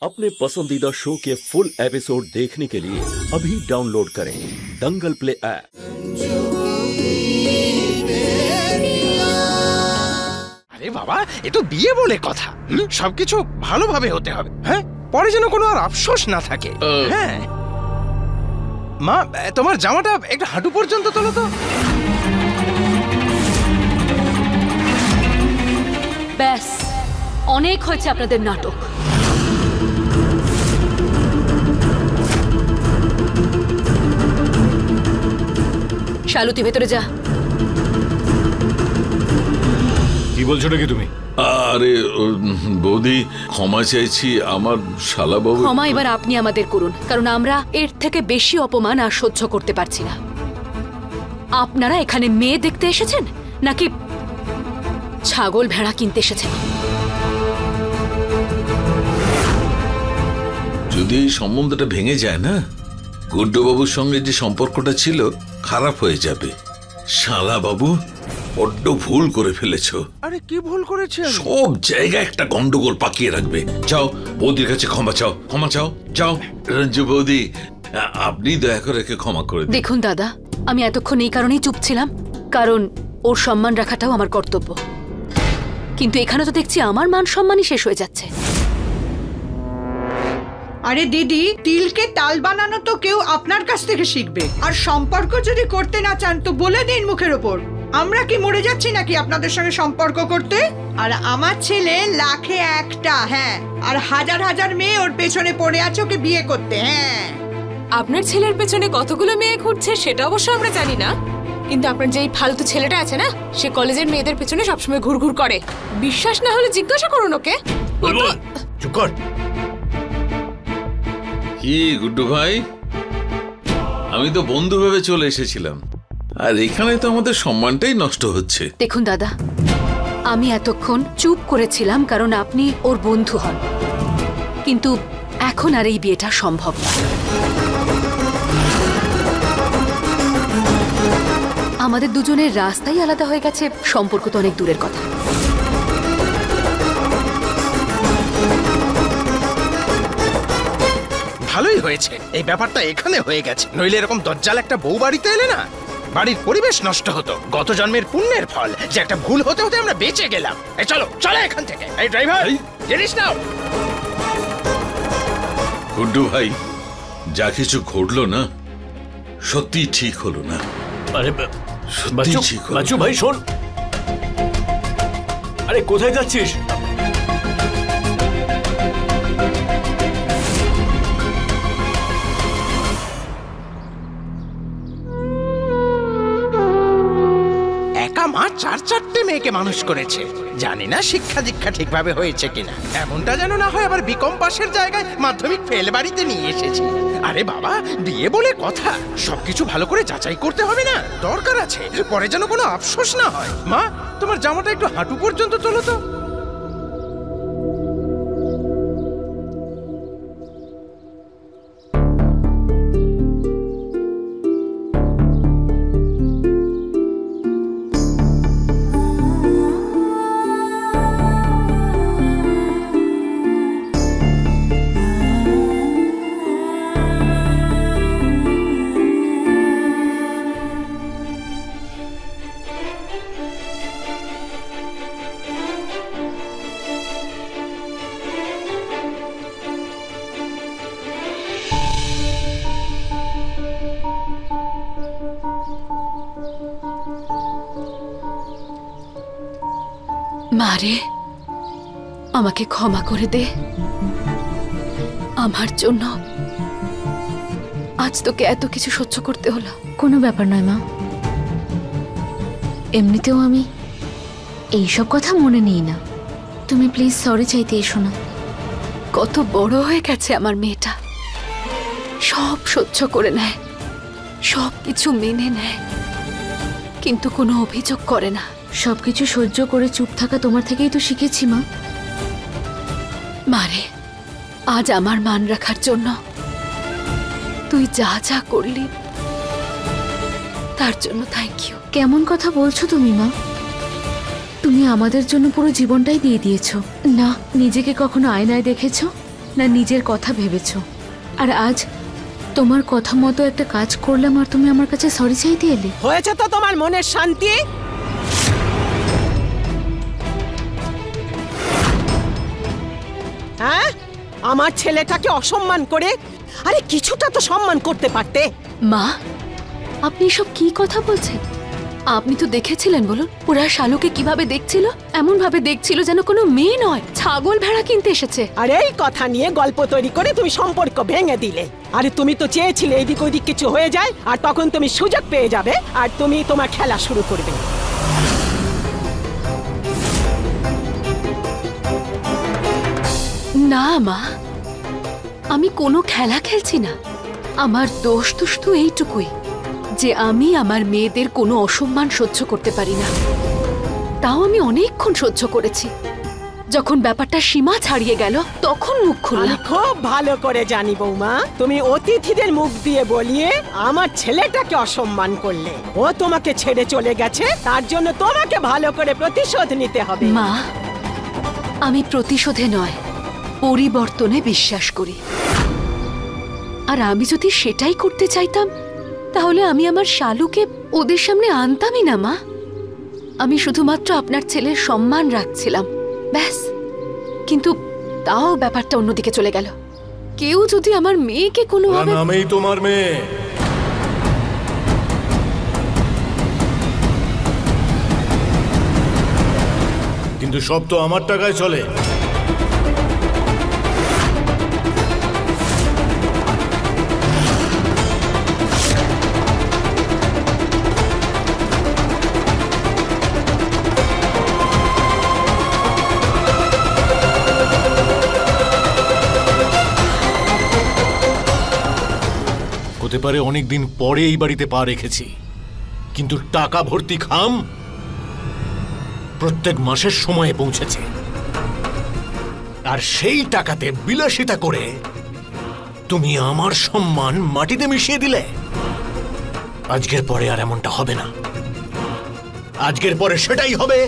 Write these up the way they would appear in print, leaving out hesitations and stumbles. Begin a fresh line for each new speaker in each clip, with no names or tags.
अपने पसंदीदा शो के फुल एपिसोड देखने के लिए अभी डाउनलोड करें दंगल प्ले ऐप।
আরে বাবা, এ তো বিয়ে বলে কথা। সবকিছু ভালোভাবে হতে হবে, হ্যাঁ? পরে যেন কোনো আর আফসোস না থাকে। হ্যাঁ মা, তোমার জামাটা একটু হাঁটু পর্যন্ত তোলো তো।
ব্যাস, অনেক হয়েছে আপনাদের নাটক। শালু, তুই ভেতরে যা।
কি বলছো নাকি তুমি?
আরে বৌদি, ক্ষমা চাইছি, আমার শালাবাবু।
ক্ষমা এবার আপনি আমাদের করুন, কারণ আমরা এর থেকে বেশি অপমান আর সহ্য করতে পারছি না। আপনারা এখানে মেয়ে দেখতে এসেছেন নাকি ছাগল ভেড়া কিনতে এসেছেন?
যদি এই সম্বন্ধটা ভেঙে যায় না, গুড্ডুবাবুর সঙ্গে যে সম্পর্কটা ছিল খারাপ হয়ে যাবে। শালাবাবু বড্ড ভুল করে ফেলেছো।
আরে কি ভুল করেছে?
সব জায়গায় একটা গন্ডগোল পাকিয়ে রাখবে। যাও বৌদির কাছে ক্ষমা চাও, ক্ষমা চাও, যাও। রঞ্জু বৌদি, আপনি দয়া করে ক্ষমা করে দিন।
দেখুন দাদা, আমি এতক্ষণ এই কারণেই চুপ ছিলাম, কারণ ওর সম্মান রাখাটাও আমার কর্তব্য। কিন্তু এখানে তো দেখছি আমার মান সম্মানই শেষ হয়ে যাচ্ছে।
আরে দিদি, তিলকে তাল বানানো তো কেউ আপনার কাছ থেকে শিখবে। আর সম্পর্ক যদি করতে না চান তো বলে দিন মুখের ওপর। আমরা কি মরে যাচ্ছি নাকি আপনাদের সঙ্গে সম্পর্ক করতে? আর আমার ছেলে লাখে একটা, হ্যাঁ, আর হাজার হাজার মেয়ে ওর পেছনে পড়ে আছে ওকে বিয়ে করতে। হ্যাঁ,
আপনার ছেলের পেছনে কতগুলো মেয়ে ঘুরছে সেটা অবশ্য আমরা জানি না, কিন্তু আপনার যে ফালতু ছেলেটা আছে না, সে কলেজের মেয়েদের পেছনে সবসময় ঘুরঘুর করে। বিশ্বাস না হলে জিজ্ঞাসা করুন ওকে।
চুপ কর।
কি গুড্ডু ভাই, আমি তো বন্ধু ভেবে চলে এসেছিলাম, আর এখানে তো আমাদের সম্মানটাই নষ্ট হচ্ছে।
দেখুন দাদা, আমি এতক্ষণ চুপ করেছিলাম কারণ আপনি ওর বন্ধু হন, কিন্তু এখন আর এই বিয়েটা সম্ভব না। আমাদের দুজনের রাস্তাই আলাদা হয়ে গেছে, সম্পর্ক তো অনেক দূরের কথা।
ভালোই হয়েছে এই ব্যাপারটা এখানে হয়ে গেছে, নইলে এরকম দজ্জাল একটা বউ বাড়িতে এলে না, বাড়ির পরিবেশ নষ্ট হতো। গত জন্মের পুণ্যের ফল যে একটা ভুল হতে হতে আমরা বেঁচে গেলাম। এই চলো চলো এখান থেকে। এই ড্রাইভার, জিনিস নাও।
গুড্ডু ভাই, যা কিছু ঘটলো না সত্যি ঠিক হলো না।
আরে
সত্যি ঠিক হলো।
বাচ্চু ভাই শোন। আরে কোথায় যাচ্ছিস?
মা চার চারটে মেয়েকে মানুষ করেছে, জানি না শিক্ষা দীক্ষা ঠিকভাবে হয়েছে কিনা। এমনটা যেন না হয় আবার বিকম পাশের জায়গায় মাধ্যমিক ফেল বাড়িতে নিয়ে এসেছি। আরে বাবা, বিয়ে বলে কথা, সবকিছু ভালো করে যাচাই করতে হবে না? দরকার আছে, পরে যেন কোনো আফসোস না হয়। মা, তোমার জামাটা একটু হাঁটু পর্যন্ত তোলো তো।
মারে, আমাকে ক্ষমা করে দে। আমার জন্য আজ তোকে এত কিছু সহ্য করতে হলো।
কোনো ব্যাপার নয় মা, এমনিতেও আমি এইসব কথা মনে নিই না। তুমি প্লিজ সরি চাইতে এসো না।
কত বড় হয়ে গেছে আমার মেয়েটা, সব সহ্য করে নেয়, সব কিছু মেনে নেয়, কিন্তু কোনো অভিযোগ করে না।
সবকিছু সহ্য করে চুপ থাকা তোমার থেকেই তো শিখেছি মা।
মারে, আজ আমার মান রাখার জন্য তুই যা যা করলি তার জন্য থ্যাংক ইউ।
কেমন কথা বলছো তুমি মা? তুমি আমাদের জন্য পুরো জীবনটাই দিয়ে দিয়েছো না? নিজেকে কখনো আয়নায় দেখেছো? না নিজের কথা ভেবেছো। আর আজ তোমার কথা মতো একটা কাজ করলাম আর তুমি আমার কাছে সরি চাইতে এলে।
হয়েছে তো তোমার মনের শান্তি? হ্যাঁ, আমার ছেলেটাকে অসম্মান করে, আরে কিছুটা তো সম্মান করতে পারতে।
মা, আপনি সব কি কথা বলছেন? আপনি তো দেখেছিলেন, বলুন ওরা শালুকে কিভাবে দেখছিল? এমন ভাবে দেখছিল যেন কোনো মেয়ে নয়, ছাগল ভেড়া কিনতে এসেছে।
আর এই কথা নিয়ে গল্প তৈরি করে তুমি সম্পর্ক ভেঙে দিলে। আরে তুমি তো চেয়েছিলে এদিক ওইদিক কিছু হয়ে যায়, আর তখন তুমি সুযোগ পেয়ে যাবে আর তুমি তোমার খেলা শুরু করবে।
না মা, আমি কোনো খেলা খেলছি না। আমার দোষ তো এইটুকুই যে আমি আমার মেয়েদের কোনো অসম্মান সহ্য করতে পারি না। তাও আমি অনেকক্ষণ সহ্য করেছি। যখন ব্যাপারটা সীমা ছাড়িয়ে গেল তখন মুখ খুললাম।
খুব ভালো করে জানি বৌমা, তুমি অতিথিদের মুখ দিয়ে বলিয়ে আমার ছেলেটাকে অসম্মান করলে। ও তোমাকে ছেড়ে চলে গেছে, তার জন্য তোমাকে ভালো করে প্রতিশোধ নিতে হবে।
মা, আমি প্রতিশোধে নয়, পরিবর্তনে বিশ্বাস করি। আর আমি যদি সেটাই করতে চাইতাম তাহলে আমি আমার শালুকে ওদের সামনে আনতামই না মা। আমি শুধুমাত্র আপনার ছেলের সম্মান রাখছিলাম, ব্যাস। কিন্তু তাও ব্যাপারটা অন্যদিকে চলে গেল। কেউ যদি আমার মেয়েকে কোনোভাবে...
নামেই তোমার মেয়ে। কিন্তু সব তো আমার টাকায় চলে। হতে পারে অনেকদিন পরে এই বাড়িতে পা রেখেছি, কিন্তু টাকা ভর্তি খাম প্রত্যেক মাসের সময়ে পৌঁছেছে। আর সেই টাকাতে বিলাসিতা করে তুমি আমার সম্মান মাটিতে মিশিয়ে দিলে। আজকের পরে আর এমনটা হবে না। আজকের পরে সেটাই হবে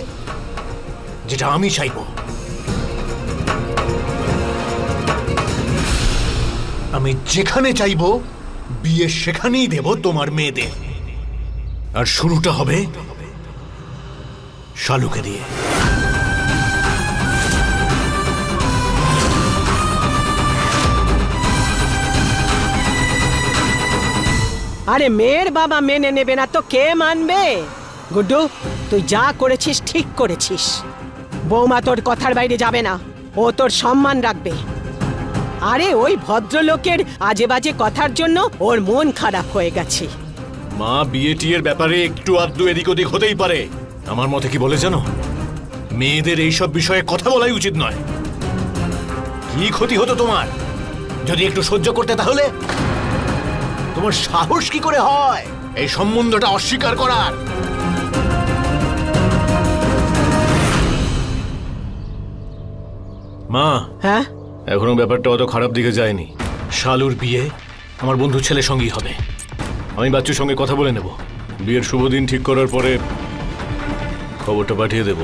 যেটা আমি চাইব। আমি যেখানে চাইব বিয়ে সেখানেই দেব তোমার মেয়েদের। আর শুরুটা হবে শালুকে দিয়ে।
আরে মেয়ের বাবা মেনে নেবে না তো কে মানবে? গুড্ডু, তুই যা করেছিস ঠিক করেছিস। বৌমা তোর কথার বাইরে যাবে না, ও তোর সম্মান রাখবে। আরে ওই ভদ্রলোকের আজে বাজে কথার জন্য ওর মন খারাপ হয়ে গেছে।
মা, বিয়ে টিয়ের ব্যাপারে একটু আধটু এদিক ওদিক হতেই পারে। আমার মতে কি বলে জানো, মেয়েদের এইসব বিষয়ে কথা বলাই উচিত নয়। কি ক্ষতি হতো তোমার যদি একটু সহ্য করতে? তাহলে তোমার সাহস কি করে হয় এই সম্বন্ধটা অস্বীকার করার? মা,
হ্যাঁ,
এখনো ব্যাপারটা অত খারাপ দিকে যায়নি। শালুর বিয়ে আমার বন্ধু ছেলের সঙ্গেই হবে। আমি বাচ্চুর সঙ্গে কথা বলে নেব। বিয়ের শুভ দিন ঠিক করার পরে খবরটা পাঠিয়ে দেব।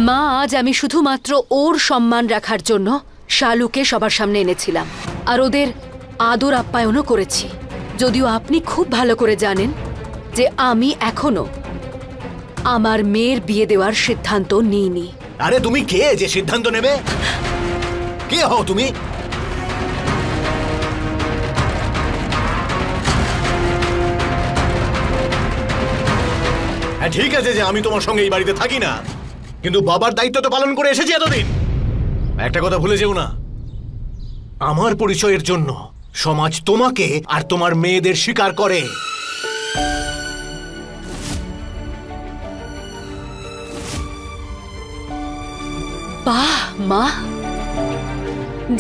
মা, আজ আমি শুধুমাত্র ওর সম্মান রাখার জন্য শালুকে সবার সামনে এনেছিলাম, আর ওদের আদর আপ্যায়নও করেছি। যদিও আপনি খুব ভালো করে জানেন যে আমি এখনো আমার মেয়ের বিয়ে দেওয়ার সিদ্ধান্ত নিইনি।
আরে তুমি কে যে সিদ্ধান্ত নেবে? কে হও তুমি? হ্যাঁ, ঠিক আছে যে আমি তোমার সঙ্গে এই বাড়িতে থাকি না, কিন্তু বাবার দায়িত্ব তো পালন করে এসেছি এতদিন। একটা কথা ভুলে যেও না, আমার পরিচয়ের জন্য সমাজ তোমাকে আর তোমার মেয়েদের স্বীকার করে।
বাহ মা,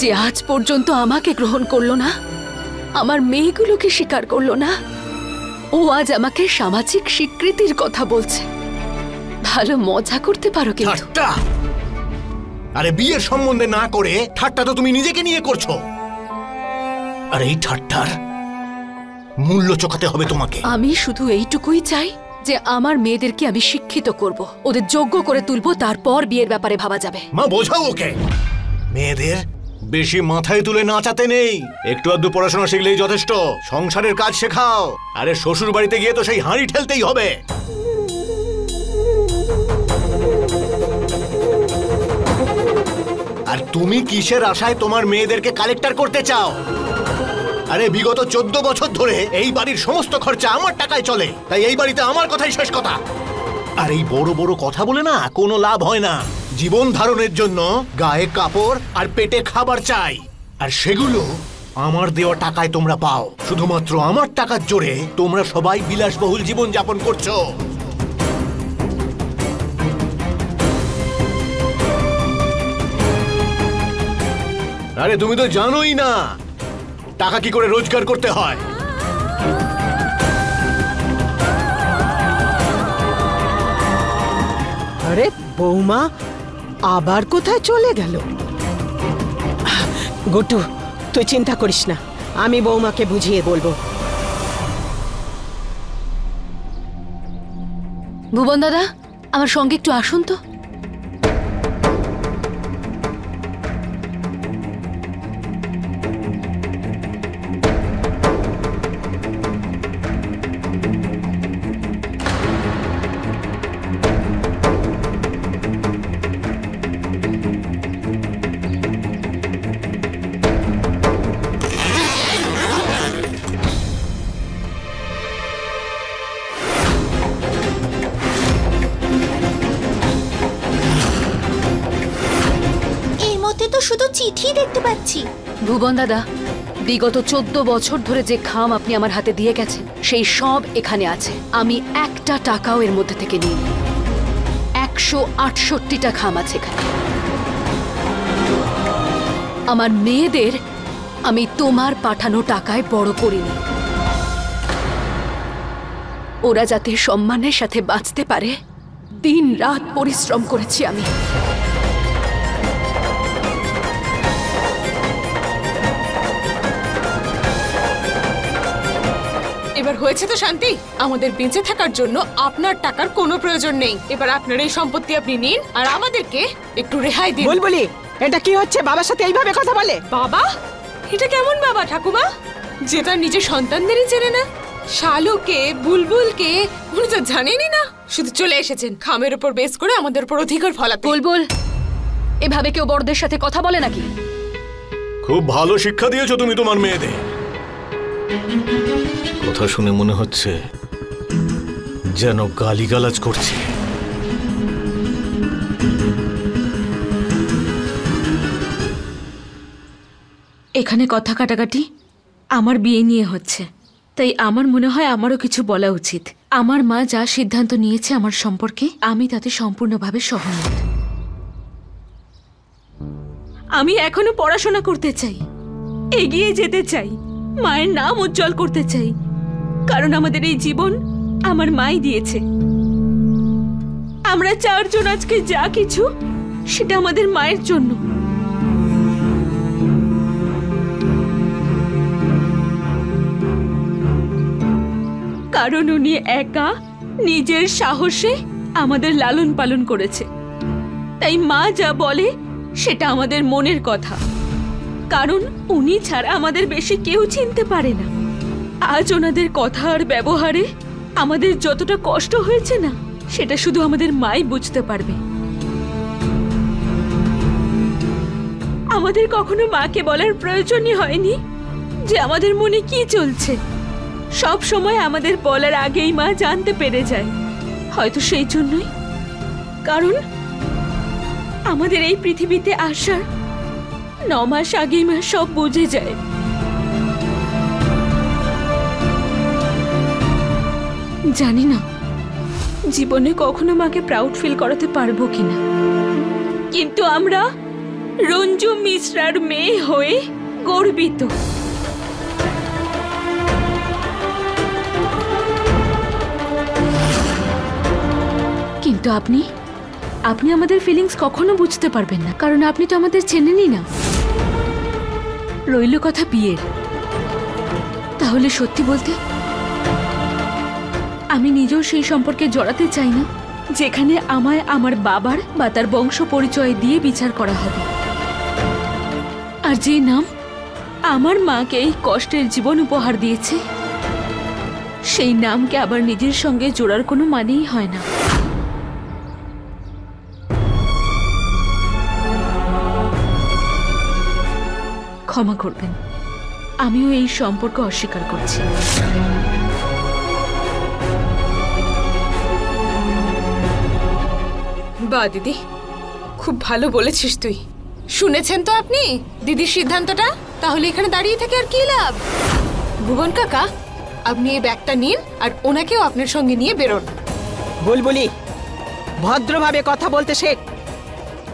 যে আজ পর্যন্ত আমাকে গ্রহণ করলো না, আমার মেয়েগুলোকে স্বীকার করলো না, ও আজ আমাকে সামাজিক স্বীকৃতির কথা বলছে। ভালো মজা করতে পারো কিন্তু।
ঠাট্টা! আরে বিয়ের সম্বন্ধে না করে ঠাট্টা তো তুমি নিজেকে নিয়ে করছো। আর এই ঠাট্টার মূল্য চোকাতে হবে তোমাকে।
আমি শুধু এইটুকুই চাই যে আমার মেয়েদেরকে আমি শিক্ষিত করব, ওদের যোগ্য করে তুলবো, তারপর বিয়ের ব্যাপারে ভাবা যাবে।
মা, বোঝাও ওকে। মেয়েদের বেশি মাথায় তুলে নাচাতে নেই, একটু আধটু পড়াশোনা শিখলেই যথেষ্ট। সংসারের কাজ শেখাও। আরে শ্বশুর বাড়িতে গিয়ে তো সেই হাঁড়ি ঠেলতেই হবে। আর তুমি কিসের আশায় তোমার মেয়েদেরকে কালেক্টর করতে চাও? আরে বিগত 14 বছর ধরে এই বাড়ির সমস্ত খরচা আমার টাকায় চলে, তাই এই বাড়িতে আমার কথাই শেষ কথা। আর এই বড় বড় কথা বলে না কোনো লাভ হয় না। জীবন ধারণের জন্য গায়ে কাপড় আর পেটে খাবার চাই, আর সেগুলো আমার দেওয়া টাকায় তোমরা পাও। শুধুমাত্র আমার টাকার জোরে তোমরা সবাই বিলাসবহুল জীবন যাপন করছো। আরে তুমি তো জানোই না টাকা কি করে রোজগার করতে হয়।
আরে বৌমা আবার কোথায় চলে গেল? গুট্টু তুই চিন্তা করিস না, আমি বৌমাকে বুঝিয়ে বলবো।
ভুবন দাদা, আমার সঙ্গে একটু আসুন তো।
শুধু চিঠি দেখতে পাচ্ছি।
ভুবন দাদা, বিগত 14 বছর ধরে যে খাম আপনি আমার হাতে দিয়ে গেছেন সেই সব এখানে আছে। আমি একটা টাকাও এর মধ্যে থেকে নিই। 168টা খাম আছে এখানে। আমার মেয়েদের আমি তোমার পাঠানো টাকায় বড় করিনি। ওরা যাতে সম্মানের সাথে বাঁচতে পারে দিন রাত পরিশ্রম করেছি আমি।
এবার হয়েছে তো শান্তি। আমাদের বেঁচে থাকার জন্য আপনার টাকার কোনো প্রয়োজন নেই। এবার আপনার এই সম্পত্তি আপনি নিন আর আমাদেরকে একটু রেহাই দিন।
বুলবুলি, এটা কি হচ্ছে? বাবার সাথে এইভাবে কথা বলে?
বাবা? এটা কেমন বাবা ঠাকুমা, যে তার নিজের সন্তানদেরই চেনে না? শালুকে, বুলবুলকে উনি তো জানেনই না, শুধু চলে এসেছেন খামের উপর বেস করে আমাদের উপর অধিকার ফলাতে।
বুলবুল, এভাবে কেউ বড়দের সাথে কথা বলে নাকি?
খুব ভালো শিক্ষা দিয়েছো তুমি তোমার মেয়েদের। কথা শুনে মনে হচ্ছে যেন গালিগালাজ করছে।
এখানে কথা কাটাকাটি আমার বিয়ে নিয়ে হচ্ছে, তাই আমার মনে হয় আমারও কিছু বলা উচিত। আমার মা যা সিদ্ধান্ত নিয়েছে আমার সম্পর্কে, আমি তাতে সম্পূর্ণভাবে সহমত। আমি এখনো পড়াশোনা করতে চাই, এগিয়ে যেতে চাই, মায়ের নাম উজ্জ্বল করতে চাই, কারণ আমাদের এই জীবন আমার মাই দিয়েছে। আমরা চারজন আজকে যা কিছু সেটা আমাদের মায়ের জন্য। কারণ উনি একা নিজের সাহসে আমাদের লালন পালন করেছে, তাই মা যা বলে সেটা আমাদের মনের কথা। কারণ উনি ছাড়া আমাদের বেশি কেউ চিনতে পারে না। আজ ওনাদের কথা আর ব্যবহারে আমাদের যতটা কষ্ট হয়েছে না, সেটা শুধু আমাদের মাই বুঝতে পারবে। আমাদের কখনো মাকে বলার প্রয়োজনই হয়নি যে আমাদের মনে কি চলছে। সব সময় আমাদের বলার আগেই মা জানতে পেরে যায়। হয়তো সেই জন্যই, কারণ আমাদের এই পৃথিবীতে আসার 9 মাস আগেই মা সব বুঝে যায়। জানি না জীবনে কখনো মাকে প্রাউড ফিল করাতে পারবো কিনা, কিন্তু আমরা রঞ্জু মিশ্রার মেয়ে হয়ে গর্বিত। কিন্তু আপনি আমাদের ফিলিংস কখনো বুঝতে পারবেন না, কারণ আপনি তো আমাদের চেনেনই না। রইল কথা বিয়ের, তাহলে সত্যি বলতে আমি নিজেও সেই সম্পর্কে জড়াতে চাই না যেখানে আমায় আমার বাবার বা তার বংশ পরিচয় দিয়ে বিচার করা হবে। আর যে নাম আমার মাকে এই কষ্টের জীবন উপহার দিয়েছে, সেই নামকে আবার নিজের সঙ্গে জোড়ার কোনো মানেই হয় না। ক্ষমা করবেন, আমিও এই সম্পর্ক অস্বীকার করছি।
বা দিদি, খুব ভালো বলেছিস তুই। শুনেছেন তো আপনি দিদির সিদ্ধান্তটা? তাহলে এখানে দাঁড়িয়ে থেকে আর কি লাভ? ভুবন কাকা, আপনি এই ব্যাগটা নিন আর ওনাকেও আপনার সঙ্গে নিয়ে বেরোন।
বুলবুলি, ভদ্রভাবে কথা বলতে শেখ।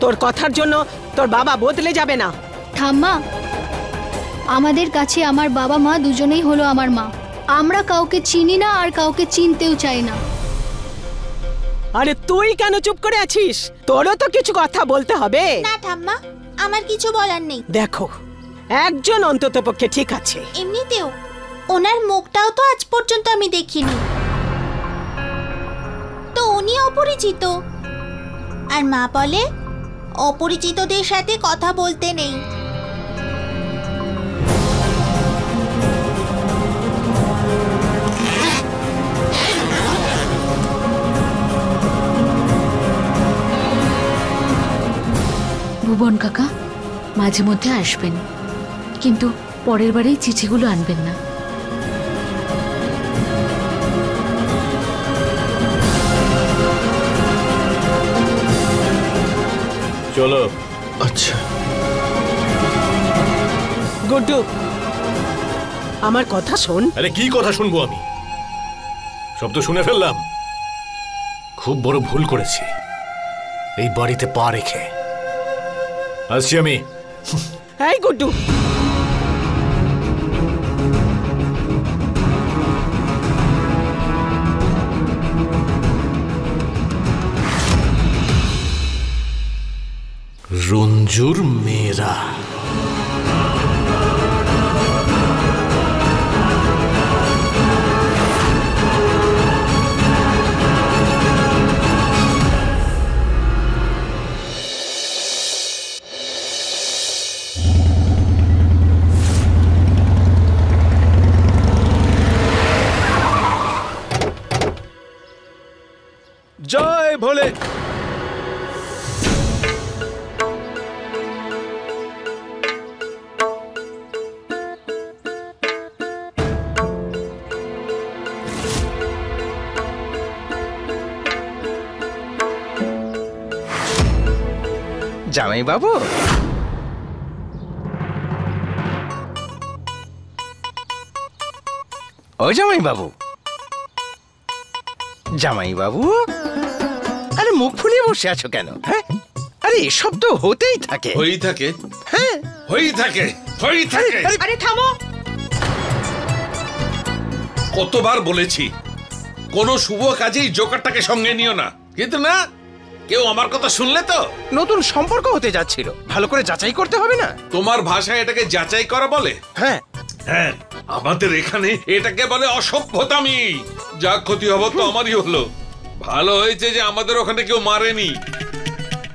তোর কথার জন্য তোর বাবা বদলে যাবে না।
ঠাম্মা, আমাদের কাছে আমার বাবা মা দুজনেই হলো আমার মা। আমরা কাউকে চিনি না আর কাউকে চিনতেও চাই না।
আরে তুই কেন চুপ করে আছিস? তোরও তো কিছু কথা বলতে হবে।
না ঠাম্মা, আমার কিছু বলার নেই।
দেখো, একজন অন্ততপক্ষে ঠিক আছে।
এমনিতেও ওনার মুখটাও তো আজ পর্যন্ত আমি দেখিনি, তো উনি অপরিচিত। আর মা বলে অপরিচিতদের সাথে কথা বলতে নেই।
ভুবন কাকা মাঝে মধ্যে আসবেন, কিন্তু পরের বারেই চিঠিগুলো আনবেন না।
চলো। আচ্ছা
গুড্ডু, আমার কথা শোন।
আরে কি কথা শুনবো আমি? সব তো শুনে ফেললাম। খুব বড় ভুল করেছি এই বাড়িতে পা রেখে। আসছি আমি।
এই গুড্ডু,
রঞ্জুর মেয়েরা
জয় ভোলে।
জামাই বাবু, ও জামাই বাবু, জামাই বাবু, আরে মুখ ফুলিয়ে বসে আছো কেন? হ্যাঁ, আরে এসব তো হতেই থাকে।
হয়েই থাকে,
হ্যাঁ
হয়েই থাকে, হয়েই থাকে।
আরে থামো।
কতবার বলেছি কোনো শুভ কাজেই জোকারটাকে সঙ্গে নিও না, কিন্তু না, কেউ আমার কথা শুনলে তো।
নতুন সম্পর্ক হতে যাচ্ছিল, ভালো করে যাচাই করতে হবে না?
তোমার ভাষায় এটাকে যাচাই করা বলে?
হ্যাঁ
হ্যাঁ, আমাদের এখানে এটাকে বলে অসভ্যতামি। যা ক্ষতি হবো তো আমারই হলো। ভালো হয়েছে যে আমাদের ওখানে কেউ মারেনি,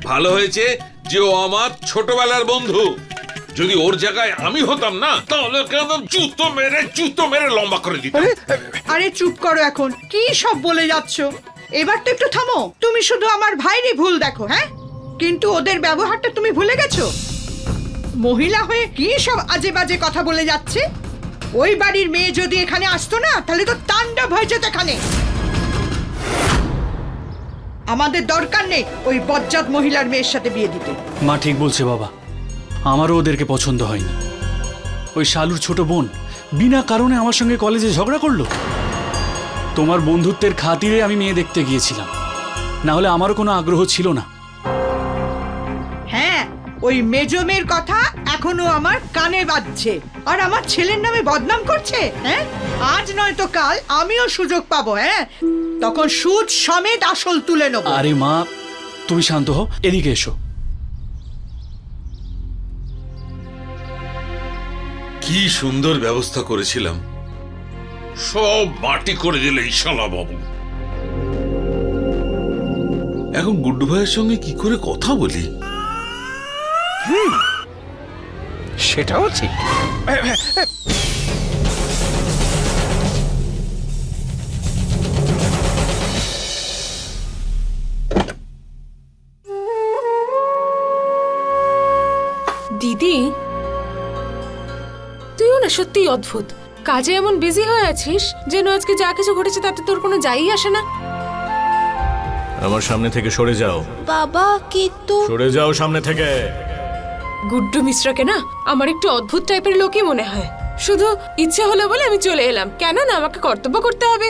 ভালো হয়েছে যে ও আমার ছোটবেলার বন্ধু। যদি ওর জায়গায় আমি হতাম না, তাহলে জুতো মেরে লম্বা করে দিতাম।
আরে চুপ করো এখন, কি সব বলে যাচ্ছ? এবার তো একটু থামো। তুমি শুধু আমার ভাইরই ভুল দেখো, হ্যাঁ, কিন্তু ওদের ব্যবহারটা তুমি ভুলে গেছো। মহিলা হয়ে কি সব আজে বাজে কথা বলে যাচ্ছে। ওই বাড়ির মেয়ে যদি এখানে আসতো না, তাহলে তো তাণ্ডব হয়ে যেত এখানে। আমাদের দরকার নেই ওই বজ্জাত মহিলার মেয়ের সাথে বিয়ে দিতে।
মা ঠিক বলছে বাবা, আমারও ওদেরকে পছন্দ হয়নি। ওই শালুর ছোট বোন বিনা কারণে আমার সঙ্গে কলেজে ঝগড়া করলো। তোমার বন্ধুত্বের খাতিরে আমি মেয়ে দেখতে গিয়েছিলাম, না হলে আমারও কোনো আগ্রহ ছিল না।
হ্যাঁ, ওই মেজ মেয়ের কথা এখনো আমার কানে বাজছে, আর আমার ছেলের নামে বদনাম করছে। হ্যাঁ, আজ নয় তো কাল আমিও সুযোগ পাবো। হ্যাঁ, তখন সুদ সমেত আসল তুলে নেব।
আরে মা, তুমি শান্ত হও, এদিকে এসো।
কি সুন্দর ব্যবস্থা করেছিলাম, সব মাটি করে দিল এই শালা বাবু। এখন গুড্ডু ভাইয়ের সঙ্গে কি করে কথা বলি?
সেটাও ঠিক।
দিদি, তুইও না সত্যিই অদ্ভুত। কাজে এমন বিজি হয়ে আছিস যেন আজকে যা কিছু ঘটেছে তাতে তোর কোনো যাই আসে না।
আমার সামনে থেকে সরে যাও।
বাবা কিন্তু
সরে যাও সামনে থেকে।
গুড্ডু মিশ্রাকে না আমার একটু অদ্ভুত টাইপের লোকই মনে হয়। শুধু ইচ্ছে হলো বলে আমি চলে এলাম, কেন না আমাকে কর্তব্য করতে হবে।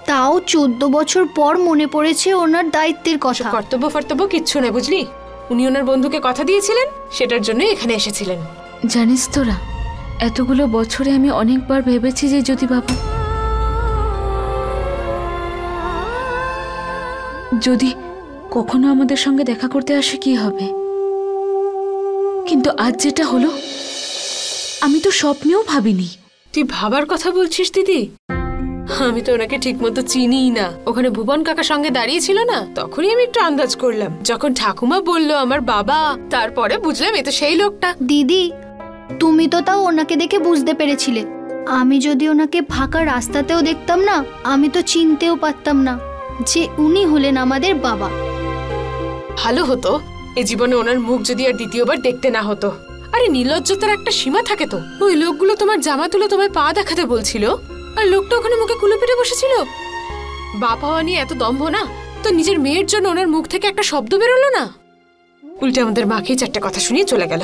তাও 14 বছর পর মনে পড়েছে ওনার দায়িত্বের কথা।
কর্তব্য ফর্তব্য কিচ্ছু না, বুঝলি? উনি ওনার বন্ধুকে কথা দিয়েছিলেন, সেটার জন্যই এখানে এসেছিলেন।
জানিস তোরা, এতগুলো বছরে আমি অনেকবার ভেবেছি যে যদি কখনো আমাদের সঙ্গে দেখা করতে আসে কি হবে, কিন্তু আজ যেটা হলো আমি তো স্বপ্নেও ভাবিনি।
তুই ভাবার কথা বলছিস দিদি? আমি তো ওনাকে ঠিক মতো চিনিই না। ওখানে ভুবন কাকা সঙ্গে দাঁড়িয়েছিল না, তখনই আমি একটু আন্দাজ করলাম। যখন ঠাকুমা বললো আমার বাবা, তারপরে বুঝলাম এ তো সেই লোকটা।
দিদি, তুমি তো তাও ওনাকে দেখে বুঝতে পেরেছিলে। আমি যদি ওনাকে ফাঁকা রাস্তাতেও দেখতাম না, আমি তো চিনতেও পারতাম না যে উনি হলেন আমাদের বাবা।
ভালো হতো এ জীবনে ওনার মুখ যদি আর দ্বিতীয়বার দেখতে না হতো। আরে নির্লজ্জতার একটা সীমা থাকে তো। ওই লোকগুলো তোমার জামা তুলে তোমায় পা দেখাতে বলছিল, আর লোকটা ওখানে মুখে কুলো পেটে বসেছিল। বাপ হওয়া নিয়ে এত দম্ভ না তো নিজের মেয়ের জন্য ওনার মুখ থেকে একটা শব্দ বেরোলো না, উল্টে আমাদের মাকেই 4টে কথা শুনিয়ে চলে গেল।